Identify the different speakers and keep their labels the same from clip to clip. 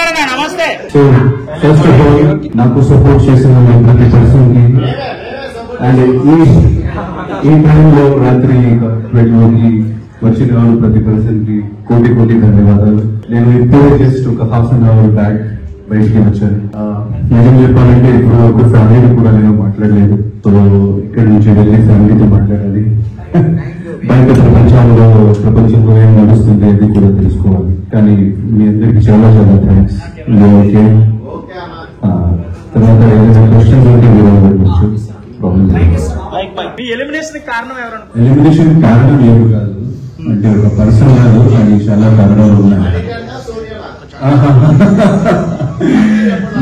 Speaker 1: నమస్తే.
Speaker 2: So first of all నాకు support చేసిన ప్రతి పర్సన్ కి అండ్ ఈ టైంలో రాత్రి 12 వచ్చిన వాళ్ళు ప్రతి పర్సన్ కి కోటి కోటి ధన్యవాదాలు. నేను ఇప్పుడే జస్ట్ ఒక హాఫ్ అన్ అవర్ బ్యాక్ బయటికి వచ్చాను. నిజం చెప్పాలంటే ఇప్పుడు ఒక ఫ్యామిలీని కూడా నేను మాట్లాడలేదు. సో ఇక్కడ నుంచి వెళ్ళి ఫ్యామిలీతో మాట్లాడాలి. బయట ప్రపంచంలో ఏం నడుస్తుంది అది కూడా తెలుసుకోవాలి. కానీ మీ అందరికి చాలా చాలా థ్యాంక్స్. ఓకే, తర్వాత ఏదైనా క్వశ్చన్స్ ఉంటే మీరు అడగవచ్చు.
Speaker 1: ఎలిమినేషన్ కారణం
Speaker 2: ఏమి కాదు, అంటే ఒక పర్సన్ కాదు, అది చాలా కారణాలు ఉన్నాయి.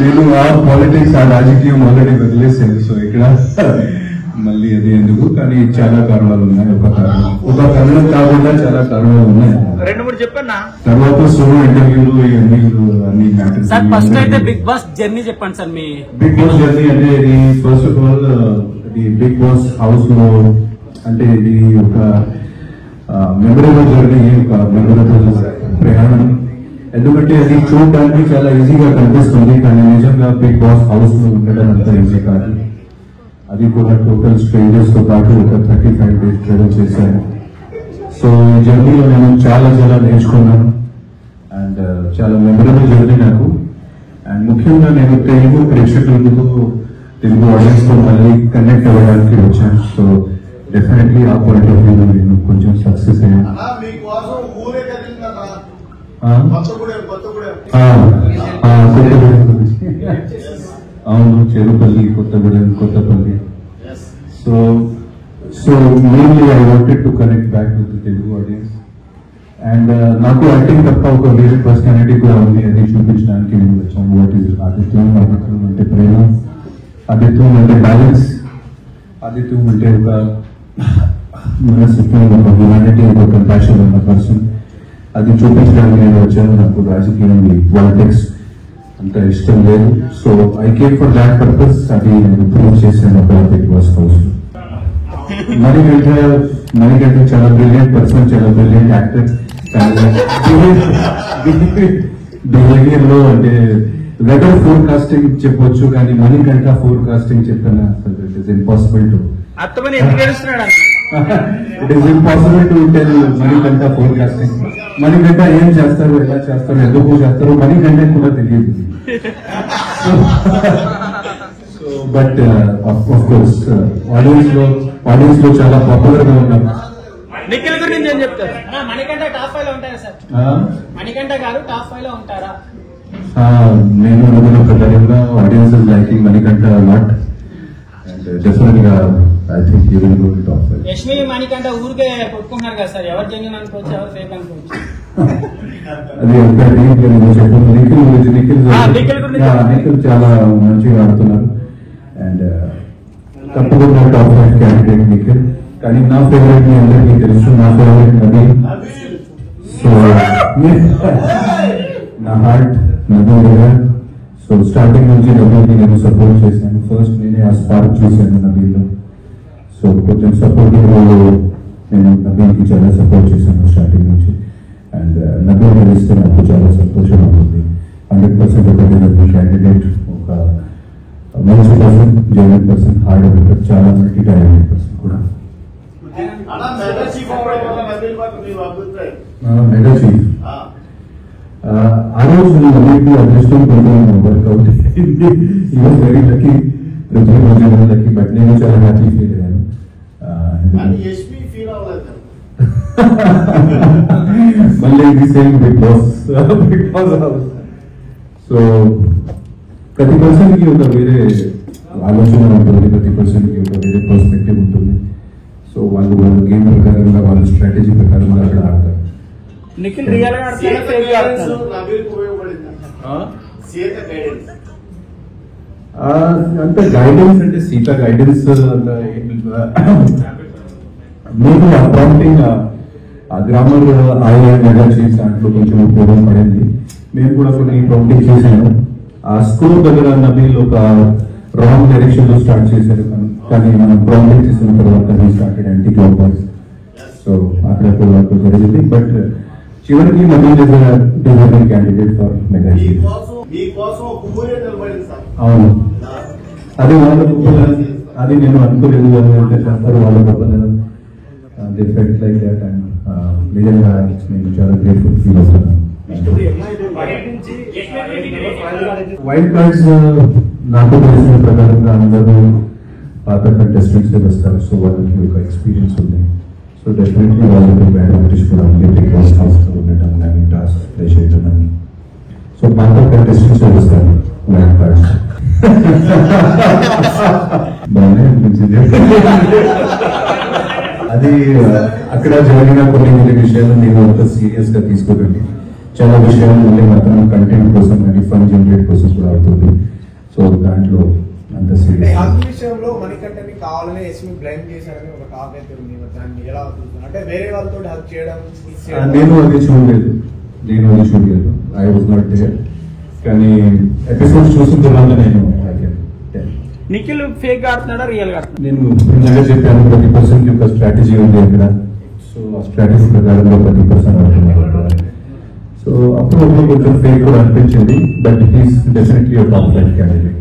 Speaker 2: నేను ఆ పాలిటిక్స్, ఆ రాజకీయం ఆల్రెడీ వదిలేసాను. సో ఇక్కడ మళ్ళీ అది ఎందుకు, కానీ చాలా కారణాలు ఉన్నాయి. ఒక కారణం కాకుండా చాలా కారణాలు ఉన్నాయి.
Speaker 1: 2-3 చెప్పన్నా.
Speaker 2: తర్వాత సోలో ఇంటర్వ్యూలు అన్ని మ్యాటర్స్.
Speaker 1: ఫస్ట్ అయితే బిగ్ బాస్ జర్నీ చెప్పండి సార్. మీ
Speaker 2: బిగ్ బాస్ జర్నీ అంటే ఇది ఫస్ట్ ఆఫ్ ఆల్ ఇది బిగ్ బాస్ హౌస్ లో అంటే ఇది ఒక మెమరబుల్ జర్నీ, ఒక మెమరబుల్ ప్రయాణం. ఎందుకంటే అది చూడడానికి చాలా ఈజీగా కనిపిస్తుంది, కానీ నిజంగా బిగ్ బాస్ హౌస్ లో ఉండడం అంత ఈజీ కాదు. అది కూడా టోటల్ స్ట్రేంజర్స్ తో పాటు ఒక 35 days ట్రావెల్ చేశాను. సో ఈ జర్నీలో నేను చాలా చాలా నేర్చుకున్నాను అండ్ చాలా మెమరబుల్ జర్నీ నాకు. అండ్ ముఖ్యంగా నేను తెలుగు ప్రేక్షకులకు, తెలుగు ఆడియన్స్ తో మళ్ళీ కనెక్ట్ అవ్వడానికి వచ్చాను. సో డెఫినెట్లీ ఆ పాయింట్ ఆఫ్ వ్యూ నేను కొంచెం సక్సెస్ అయ్యాను. అవును, Cherupalli, Kothapalli. So mainly I wanted to connect back with Telugu audience. And నాకు యాక్టింగ్ తప్ప ఒక వేరే పర్సనాలిటీ కూడా ఉంది, అది చూపించడానికి నేను వచ్చాను. వాట్ ఈస్ ఆదిత్యం అంటే ప్రేమ, ఆదిత్యం అంటే బ్యాలెన్స్, ఆదిత్యం అంటే ఒక మనస్తత్వం, ఒక హ్యుమానిటీ, ఒక కంపాషన్ ఉన్న పర్సన్. అది చూపించడానికి నేను వచ్చాను. నాకు రాజకీయం, పాలిటిక్స్ అంత ఇష్టం లేదు. So I came for that purpose. అది నేను ప్రూవ్ చేశాను ఒక బిగ్ బాస్ హౌస్. మణికంఠ చాలా బ్రిలియంట్ పర్సన్, చాలా బ్రిలియంట్ యాక్టర్. బిహేవియర్ లో అంటే వెదర్ ఫోర్కాస్టింగ్ చెప్పొచ్చు, కానీ మణికంఠ ఫోర్కాస్టింగ్ చెప్పిన అసలు it is impossible to tell Manikanta forecasting. Manikanta ఏం చేస్తారు, ఎలా చేస్తారు, ఎందుకు చేస్తారు మణికంఠ కూడా తెలియదు. So but of course audience లో చాలా పాపులర్ గా ఉన్నారు.
Speaker 1: నిఖిల్ గురించి ఏం చెప్తారు? మణికంఠ టాప్ 5 లో ఉంటారా సార్? మణికంఠ గారు టాప్ 5 లో ఉంటారా?
Speaker 2: నేను అనుకున్న ప్రకారంగా audience liking Manikanta lot and definite గా I think you will go to top 5.
Speaker 1: Yashmi Manikanta ఊరికే కొట్టుకుంటున్నారు కదా సార్, ఎవరు జెన్యూన్ అనుకోవచ్చు, ఎవరు ఫేక్ అనుకోవచ్చు?
Speaker 2: అది నిఖిల్ చాలా మంచిగా ఆడుతున్నారు అండ్ తప్పకుండా టాప్ 5 క్యాండిడేట్ నిఖిల్. కానీ నా ఫేవరెట్ మీ అందరికీ తెలుసు, నా ఫేవరెట్ నబీల్. సో నా హార్ట్ నబీల్. సో స్టార్టింగ్ నుంచి నబీల్ని నేను సపోర్ట్ చేశాను. ఫస్ట్ నేనే ఆ స్పార్క్ చూశాను నబీల్లో. సో కొంచెం సపోర్టివ్ నేను నబీల్కి చాలా సపోర్ట్ చేశాను స్టార్టింగ్ నుంచి. అండ్ నబీల్ గెలిస్తే నాకు చాలా సంతోషంగా ఉంది. 100% ఒకటి నబీల్ క్యాండిడేట్, ఒక మంచి person, genuine person, hard worker, చాలా మల్టీ టాలెంటెడ్ పర్సన్ కూడా. మెగా చీఫ్ ఆ రోజు నబీల్కి అదృష్టం కొంచెం workout very lucky, lucky. But నేను చాలా హ్యాపీ ఫీల్ అయ్యాను. మళ్ళీ ఇది same Bigg Boss house. So ప్రతి పర్సన్ కి ఒక వేరే ఆలోచన ఉంటుంది, ప్రతి పర్సన్ కి ఒక వేరే పర్స్పెక్టివ్ ఉంటుంది. సో వాళ్ళు గేమ్ ప్రకారంగా, వాళ్ళ స్ట్రాటజీ ప్రకారంగా అక్కడ ఆడతారు.
Speaker 1: నిఖిల్ రియల్ గా
Speaker 2: అంత గైడెన్స్ అంటే సీత గైడెన్స్ మీకు ఆ ప్రాంప్టింగ్, ఆ గ్రామర్ మెగా చీఫ్ దాంట్లో కొంచెం ఉపయోగం పడింది. నేను కూడా కొన్ని ప్రాంప్టింగ్ చేశాను. ఆ స్కూల్ దగ్గర నబీల్ ఒక రాంగ్ డైరెక్షన్ లో స్టార్ట్ చేశారు, కానీ మనం ప్రాంప్టింగ్ చేసిన తర్వాత started anti clock wise. So అక్కడ జరిగింది. బట్ చివరికి Naveen is a deserving candidate for mega chief. అవును, అది వాళ్ళ గొప్పలు, అది నేను అనుకోలేదు. అంటే చేస్తారు వాళ్ళ గొప్పలు. They felt like that and నిజంగా నేను చాలా గ్రేట్ఫుల్ ఫీల్ అవుతున్నాను. వైల్డ్ కార్డ్స్ నాకు తెలిసిన ప్రకారంగా అందరూ పాత కంటెస్టెంట్స్ వస్తారు. సో వాళ్ళకి ఒక ఎక్స్పీరియన్స్ ఉంది. సో డెఫినెట్లీ వాళ్ళకి అడ్వాంటేజ్ కూడా ఉంది. బిగ్ బాస్ హౌస్ లో ఉండటం కానీ టాస్క్ ప్లే చేయడం కానీ. సో పాత కంటెస్టెంట్స్ వస్తారు వైల్డ్ కార్డ్స్. బాగానే అనిపించింది. అది అక్కడ జరిగిన కొన్ని విషయాలు నేను అంత సీరియస్ గా తీసుకోకండి. చాలా విషయాలు మళ్ళీ మాత్రం కంటెంట్ కోసం కానీ ఫన్ జనరేట్ కోసం కూడా అవుతుంది. సో దాంట్లో అంత సీరియస్
Speaker 3: విషయంలో మణికంఠని కావాలని ఎస్మి బ్లైండ్ చేశారని ఒక టాక్ అయితే ఉంది. దాన్ని ఎలా అవుతుంది అంటే వేరే వాళ్ళతో హెల్ప్ చేయడం?
Speaker 2: నేను అది చూడలేదు. I was not there. కానీ ఎపిసోడ్ చూసిన తర్వాత నేను
Speaker 1: నిఖిల్ ఫేక్ ఆడుతున్నాడా రియల్ గా?
Speaker 2: నేను ఇందాక చెప్పాను 30% యొక్క స్ట్రాటజీ ఉంది ఇక్కడ. సో ఆ స్ట్రాటజీ ప్రకారంలో 30% అవుతున్నారు. సో అప్పుడు కొంచెం ఫేక్ కూడా అనిపించింది. But he's definitely top 5 candidate.